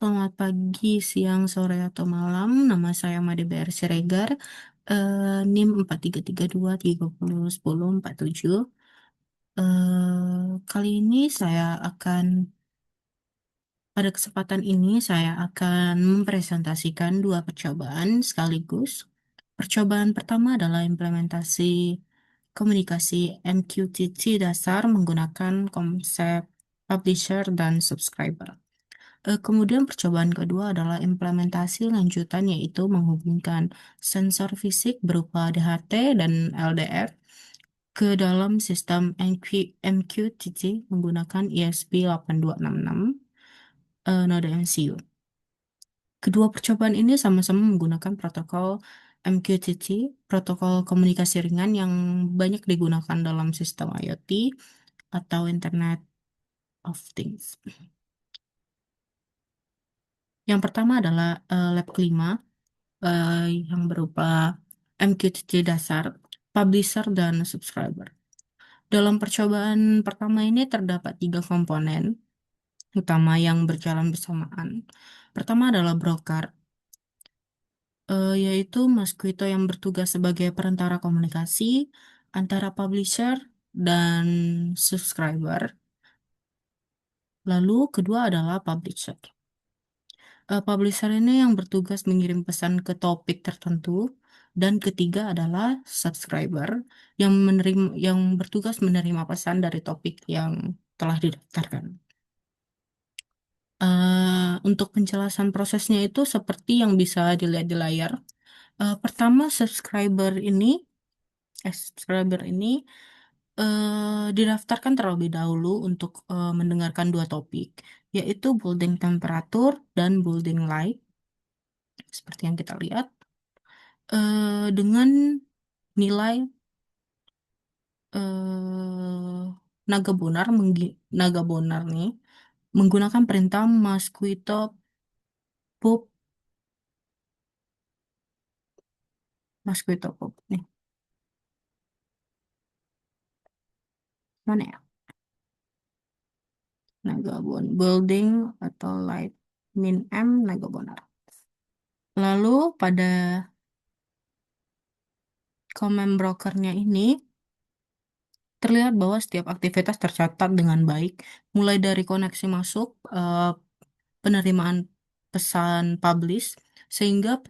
Selamat pagi, siang, sore, atau malam. Nama saya Made BR Siregar. NIM 4332301047. Kali ini pada kesempatan ini saya akan mempresentasikan dua percobaan sekaligus. Percobaan pertama adalah implementasi komunikasi MQTT dasar menggunakan konsep publisher dan subscriber. Kemudian percobaan kedua adalah implementasi lanjutan yaitu menghubungkan sensor fisik berupa DHT dan LDR ke dalam sistem MQTT menggunakan ESP8266 node MCU. Kedua percobaan ini sama-sama menggunakan protokol MQTT, protokol komunikasi ringan yang banyak digunakan dalam sistem IoT atau Internet of Things. Yang pertama adalah lab kelima eh, yang berupa MQTT dasar, publisher, dan subscriber. Dalam percobaan pertama ini terdapat tiga komponen utama yang berjalan bersamaan. Pertama adalah broker, yaitu Mosquito yang bertugas sebagai perantara komunikasi antara publisher dan subscriber. Lalu kedua adalah publisher. Publisher ini yang bertugas mengirim pesan ke topik tertentu, dan ketiga adalah subscriber yang bertugas menerima pesan dari topik yang telah didaftarkan. Untuk penjelasan prosesnya itu seperti yang bisa dilihat di layar. Pertama, subscriber ini didaftarkan terlebih dahulu untuk mendengarkan dua topik, yaitu building temperatur dan building light, seperti yang kita lihat. Dengan nilai naga bonar naga bonar nih menggunakan perintah pop mosquito pop nih, mana ya, naga bon building atau light min m naga bonar. Lalu pada comment brokernya ini terlihat bahwa setiap aktivitas tercatat dengan baik, mulai dari koneksi masuk, penerimaan pesan publish, sehingga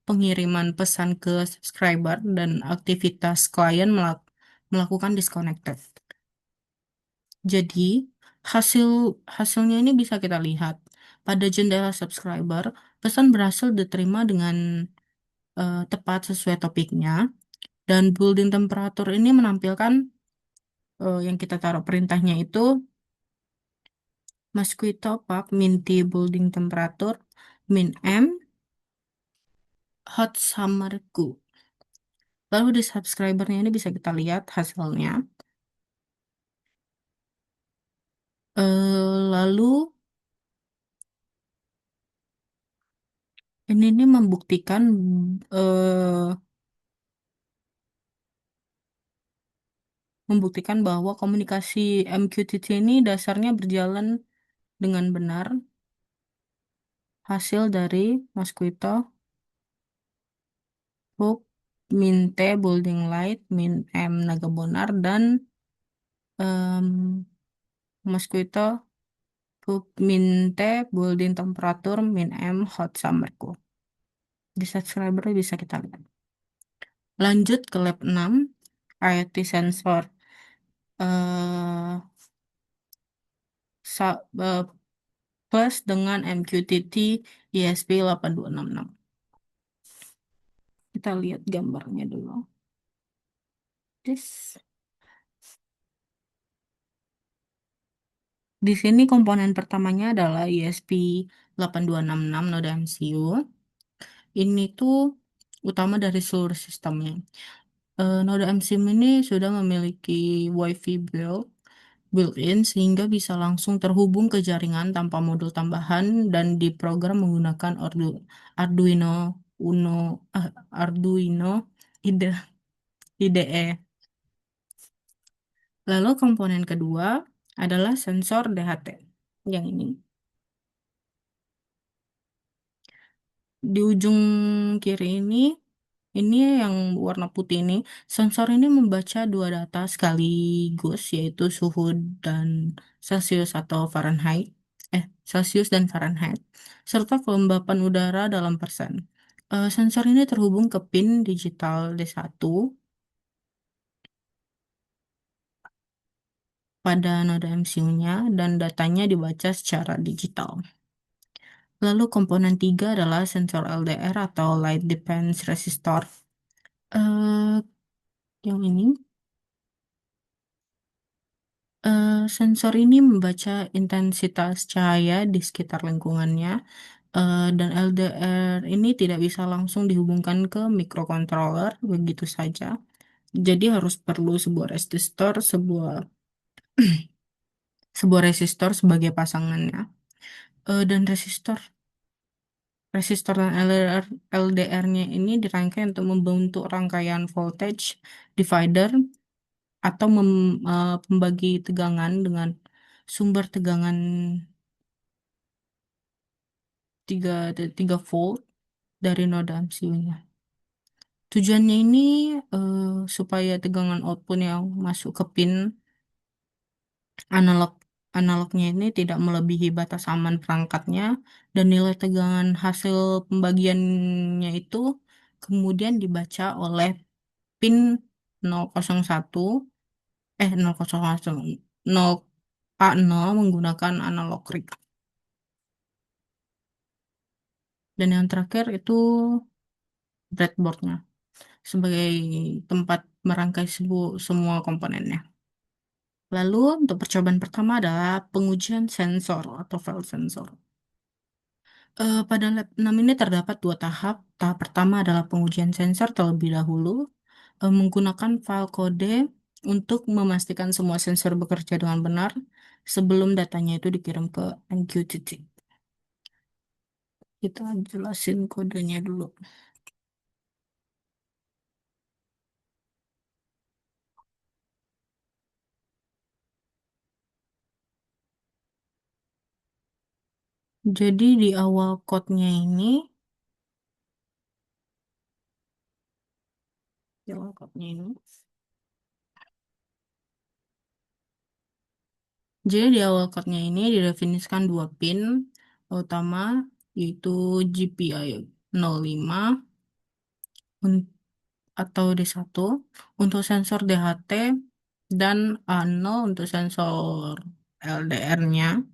pengiriman pesan ke subscriber dan aktivitas klien melakukan disconnected. Jadi, hasil hasilnya ini bisa kita lihat. Pada jendela subscriber, pesan berhasil diterima dengan tepat sesuai topiknya, dan building temperatur ini menampilkan yang kita taruh perintahnya itu mosquito pub min T building temperatur min M hot summer cool. Lalu di subscribernya ini bisa kita lihat hasilnya. Lalu ini eh, membuktikan bahwa komunikasi MQTT ini dasarnya berjalan dengan benar. Hasil dari mosquito hook min T building light min M naga bonar dan em, mosquito hook min T building temperatur min M hot summer cool. Di subscriber bisa kita lihat. Lanjut ke lab 6, IoT sensor eh, sa- eh, plus dengan MQTT ESP8266. Kita lihat gambarnya dulu. This. Di sini komponen pertamanya adalah ESP8266 node MCU. Ini tuh utama dari seluruh sistemnya. Node MCU ini sudah memiliki WiFi built-in sehingga bisa langsung terhubung ke jaringan tanpa modul tambahan dan diprogram menggunakan Arduino Uno, Arduino IDE. Lalu komponen kedua adalah sensor DHT yang ini. Di ujung kiri ini yang warna putih ini, sensor ini membaca dua data sekaligus, yaitu suhu dan Celcius atau Fahrenheit, Celcius dan Fahrenheit, serta kelembapan udara dalam persen. Sensor ini terhubung ke pin digital D1 pada noda MCU-nya dan datanya dibaca secara digital. Lalu komponen tiga adalah sensor LDR atau Light Dependent Resistor. Eh, yang ini, sensor ini membaca intensitas cahaya di sekitar lingkungannya, dan LDR ini tidak bisa langsung dihubungkan ke microcontroller begitu saja. Jadi harus perlu sebuah resistor sebagai pasangannya. Dan resistor dan LDR-nya ini dirangkai untuk membentuk rangkaian voltage divider atau pembagi tegangan dengan sumber tegangan 3 volt dari noda MCU-nya. Tujuannya ini eh, supaya tegangan output yang masuk ke pin analog analognya ini tidak melebihi batas aman perangkatnya, dan nilai tegangan hasil pembagiannya itu kemudian dibaca oleh pin 001 001 0 A0 menggunakan analog read. Dan yang terakhir itu breadboardnya sebagai tempat merangkai semua komponennya. Lalu untuk percobaan pertama adalah pengujian sensor atau file sensor. Pada lab 6 ini terdapat dua tahap. Tahap pertama adalah pengujian sensor terlebih dahulu, menggunakan file kode untuk memastikan semua sensor bekerja dengan benar sebelum datanya itu dikirim ke MQTT. Kita jelasin kodenya dulu. Jadi di awal code-nya ini, di awal code-nya ini, jadi di awal code-nya ini didefinisikan dua pin utama, yaitu GPI 05 un- atau D1 untuk sensor DHT dan A0 untuk sensor LDR-nya.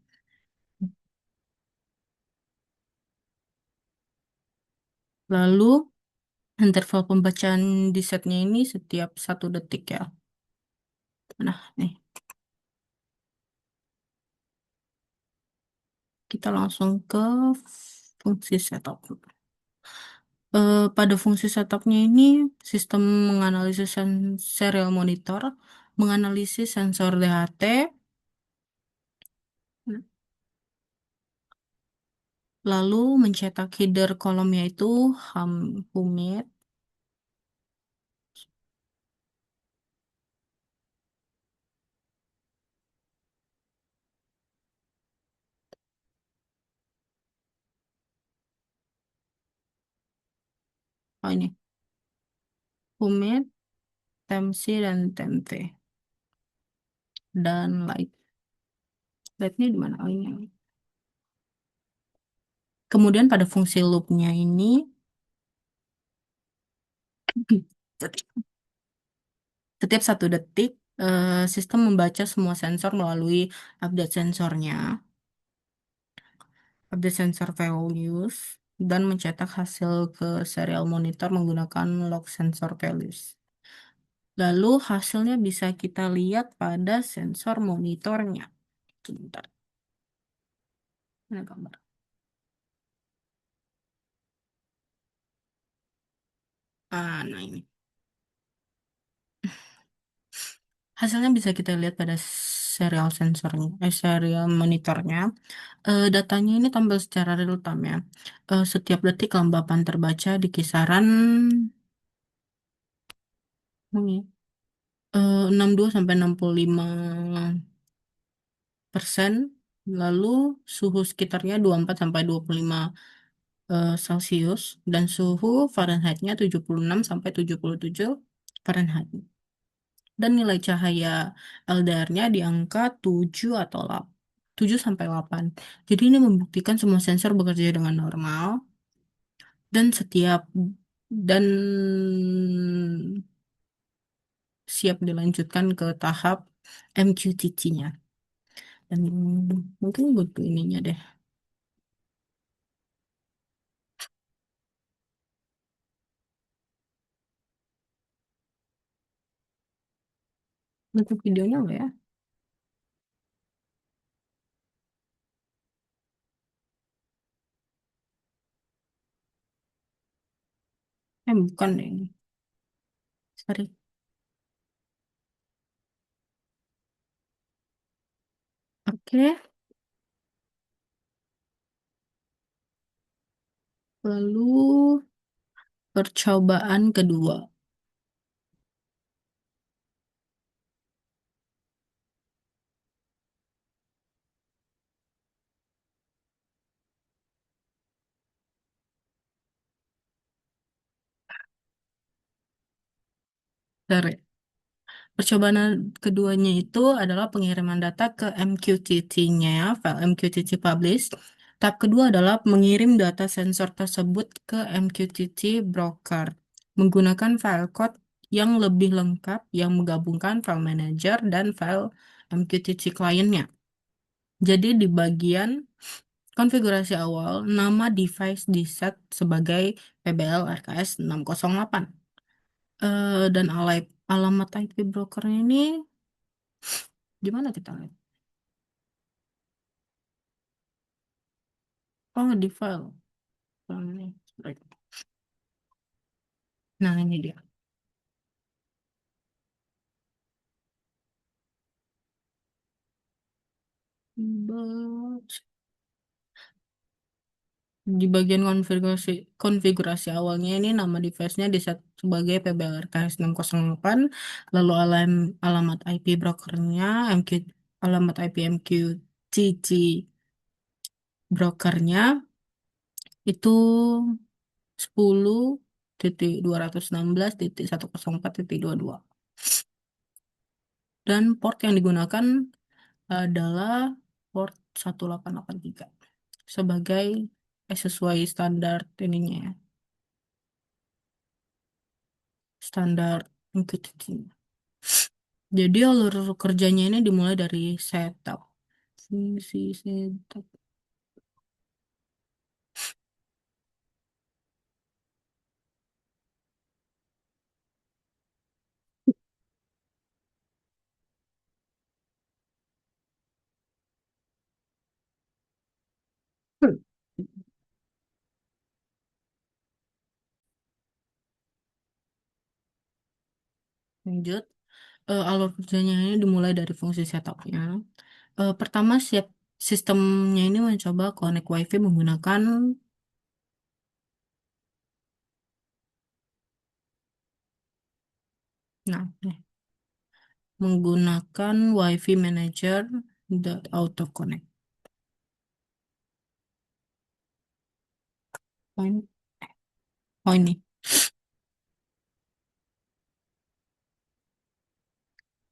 Lalu interval pembacaan di setnya ini setiap 1 detik ya. Nah, nih kita langsung ke fungsi setup. Pada fungsi setupnya ini, sistem menganalisis serial monitor, menganalisis sensor DHT, lalu mencetak header kolomnya itu humid. Oh ini, humid, temp-C dan temp-V. Dan light. Lightnya di mana? Oh ini. Kemudian pada fungsi loopnya ini, setiap 1 detik, sistem membaca semua sensor melalui update sensornya, update sensor values, dan mencetak hasil ke serial monitor menggunakan log sensor values. Lalu hasilnya bisa kita lihat pada sensor monitornya. Sebentar, mana gambar? Nah ini. Hasilnya bisa kita lihat pada serial sensornya, serial monitornya. Datanya ini tampil secara real time ya. Setiap detik kelembapan terbaca di kisaran ini, 62 sampai 65%. Lalu suhu sekitarnya 24 sampai 25 Celcius dan suhu Fahrenheitnya 76 sampai 77 Fahrenheit. Dan nilai cahaya LDR-nya di angka 7 atau 7 sampai 8. Jadi ini membuktikan semua sensor bekerja dengan normal dan dan siap dilanjutkan ke tahap MQTT-nya. Dan mungkin butuh ininya deh. Butuh videonya nggak ya? Bukan deh ini. Sorry. Oke, lalu percobaan kedua. Sorry. Percobaan keduanya itu adalah pengiriman data ke MQTT-nya, file MQTT publish. Tahap kedua adalah mengirim data sensor tersebut ke MQTT broker menggunakan file code yang lebih lengkap yang menggabungkan file manager dan file MQTT kliennya. Jadi di bagian konfigurasi awal, nama device diset sebagai PBL RKS 608. Dan alamat IP brokernya ini gimana kita lihat? Oh, di file. Ini. Baik. Nah, ini dia. But- Di bagian konfigurasi awalnya ini nama device-nya diset sebagai PBLRKS 608, lalu alamat IP brokernya, alamat IP MQTT brokernya itu 10.216.104.22. Dan port yang digunakan adalah port 1883 sebagai sesuai standar ininya ya, standar MQTT. Jadi alur kerjanya ini dimulai dari setup. Fungsi setup. Lanjut. Alur kerjanya ini dimulai dari fungsi setupnya. Pertama, sistemnya ini mencoba connect WiFi menggunakan, nah, menggunakan WiFi Manager auto connect. Oh ini, oh ini.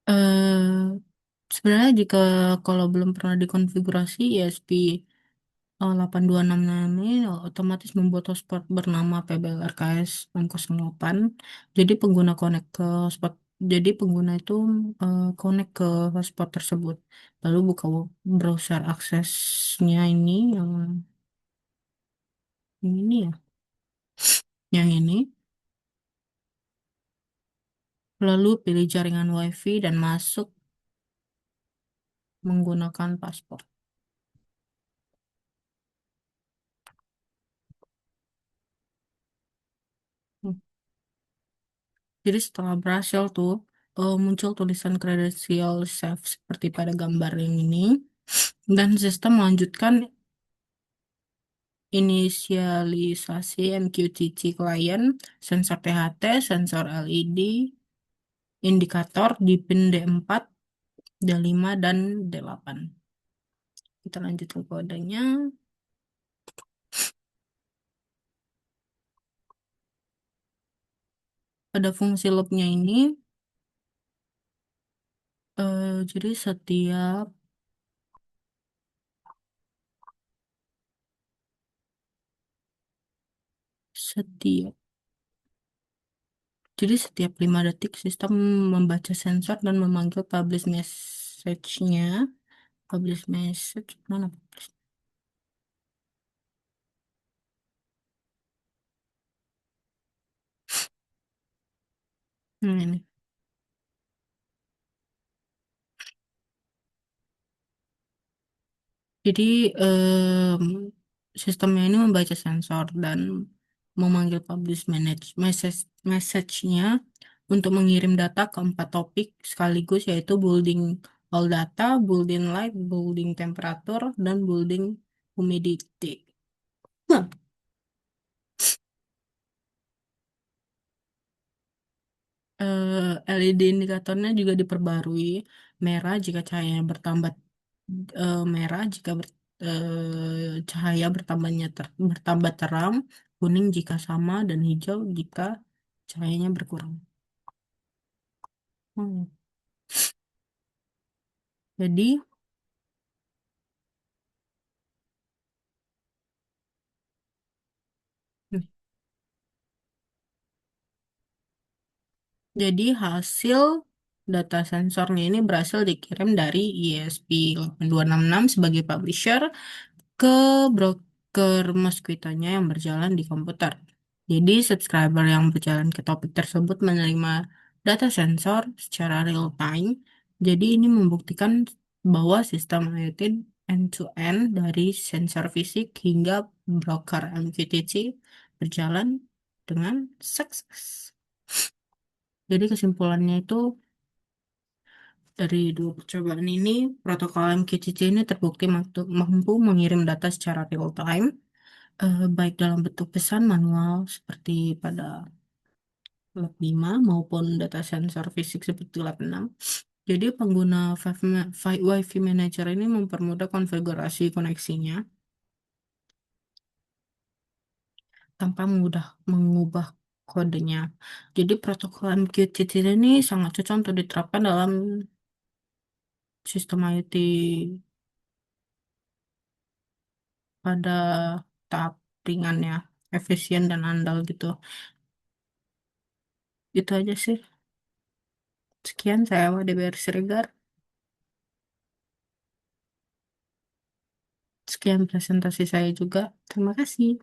Eh, Sebenarnya jika kalau belum pernah dikonfigurasi ESP 8266 ini otomatis membuat hotspot bernama PBLRKS 608. Jadi pengguna connect ke hotspot. Jadi pengguna itu connect ke hotspot tersebut. Lalu buka browser aksesnya ini yang ini ya, yang ini. Lalu pilih jaringan WiFi dan masuk menggunakan paspor. Jadi setelah berhasil tuh muncul tulisan kredensial safe seperti pada gambar yang ini. Dan sistem melanjutkan inisialisasi MQTT klien, sensor THT, sensor LED, indikator di pin D4, D5, dan D8. Kita lanjut ke kodenya. Pada fungsi loopnya ini, jadi setiap setiap 5 detik sistem membaca sensor dan memanggil publish message-nya. Publish message mana publish? Ini. Jadi em, sistemnya ini membaca sensor dan memanggil publish message-nya untuk mengirim data ke 4 topik sekaligus, yaitu building all data, building light, building temperature, dan building humidity. Nah, LED indikatornya juga diperbarui. Merah jika cahayanya bertambah, merah jika cahaya bertambah terang, kuning jika sama, dan hijau jika cahayanya berkurang. Hmm. Jadi, jadi hasil data sensornya ini berhasil dikirim dari ESP8266 sebagai publisher ke broker Mosquito-nya yang berjalan di komputer. Jadi, subscriber yang berjalan ke topik tersebut menerima data sensor secara real time. Jadi, ini membuktikan bahwa sistem IoT end-to-end dari sensor fisik hingga broker MQTT berjalan dengan sukses. Jadi, kesimpulannya itu dari 2 percobaan ini, protokol MQTT ini terbukti mampu mengirim data secara real time, baik dalam bentuk pesan manual seperti pada Lab 5 maupun data sensor fisik seperti Lab 6. Jadi pengguna Wi-Fi Manager ini mempermudah konfigurasi koneksinya tanpa mudah mengubah kodenya. Jadi protokol MQTT ini sangat cocok untuk diterapkan dalam sistem IoT pada tahap ringannya, efisien dan andal gitu. Itu aja sih. Sekian saya Wadebar Siregar. Sekian presentasi saya juga. Terima kasih.